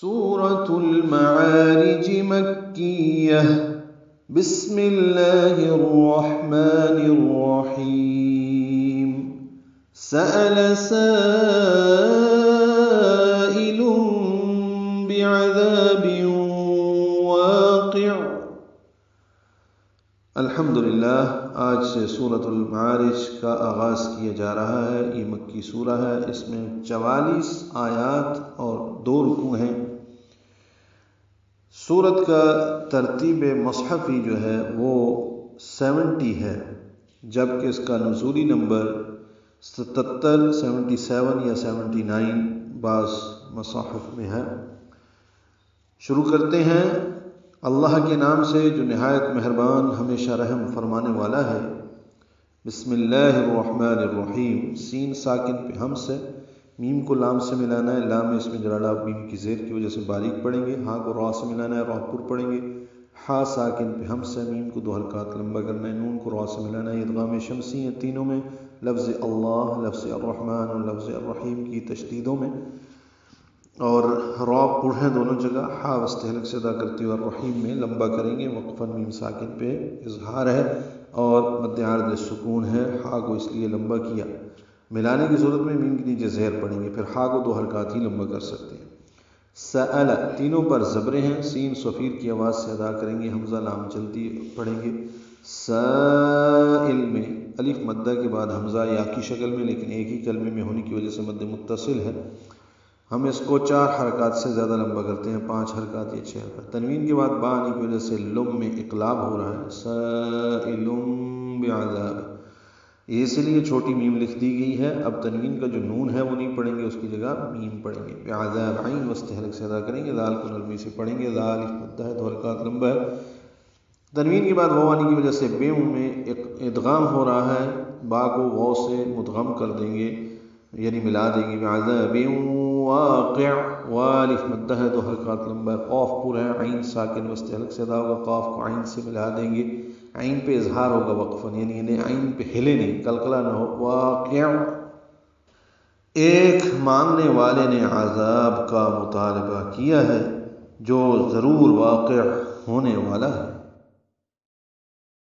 سورة المعارج مكية. بسم الله الرحمن الرحيم. سأل سائل بعذاب واقع. الحمدللہ، آج سے سورۃ المعارج کا آغاز کیا جا رہا ہے۔ یہ مکی سورہ ہے، اس میں 44 آیات اور 2 رکوع ہیں۔ سورت کا ترتیب مصحفی جو ہے وہ 70 ہے، جبکہ اس کا نزولی نمبر 77، 77 یا 79 بعض مصاحف میں ہے۔ شروع کرتے ہیں اللہ کے نام سے جو نہایت مہربان ہمیشہ رحم فرمانے والا ہے۔ بسم اللہ الرحمن الرحیم۔ سین ساکن پہ ہم سے، میم کو لام سے ملانا ہے، لام اس میں جڑا میم کی زیر کی وجہ سے باریک پڑھیں گے، ہاں کو را سے ملانا ہے، راہ پر پڑھیں گے، ہا ساکن پہ ہم سے، میم کو 2 حرکات لمبا کرنا ہے، نون کو را سے ملانا ہے، ادغام شمسی ہے تینوں میں، لفظ اللہ، لفظ الرحمن اور لفظ الرحیم کی تشدیدوں میں، اور را پڑھیں دونوں جگہ، ہا وسط حلق سے ادا کرتے ہوئے الرحیم میں لمبا کریں گے۔ وقفاً میم ساکن پہ اظہار ہے اور مد عارض سکون ہے، ہا کو اس لیے لمبا کیا۔ ملانے کی صورت میں میم کے نیچے زہر پڑیں گے، پھر ہا کو 2 حرکات ہی لمبا کر سکتے ہیں۔ سأل، تینوں پر زبریں ہیں، سین صفیر کی آواز سے ادا کریں گے، حمزہ لام چلتی پڑھیں گے۔ سائل میں الف مدہ کے بعد حمزہ یا کی شکل میں، لیکن ایک ہی کلمے میں ہونے کی وجہ سے مد متصل ہے، ہم اس کو 4 حرکات سے زیادہ لمبا کرتے ہیں، 5 حرکات یا 6 حرکات۔ تنوین کے بعد با آنے کی وجہ سے لم میں اقلاب ہو رہا ہے، سائل بعذاب، یہ اس لیے چھوٹی میم لکھ دی گئی ہے۔ اب تنوین کا جو نون ہے وہ نہیں پڑھیں گے، اس کی جگہ میم پڑھیں گے۔ بعذاب، عین وسط حلق سے ادا کریں گے، ذال کو نرمی سے پڑھیں گے، ذال مدہ ہے، 2 حرکات لمبا ہے۔ تنوین کے بعد واو آنے کی وجہ سے بے میں ادغام ہو رہا ہے، با کو واو سے مدغم کر دیں گے، یعنی ملا دیں گے۔ بعذاب واقع، والف مدہ ہے، 2 حرکات لمبا ہے، قاف پر ہے، عین ساکن وسط حلق سے ادا ہوگا، قاف کو عین سے ملا دیں گے، عین پہ اظہار ہوگا وقفاً، یعنی انہیں عین پہ ہلے نہیں، کلکلا نہ ہو۔ واقع، ایک مانگنے والے نے عذاب کا مطالبہ کیا ہے جو ضرور واقع ہونے والا ہے۔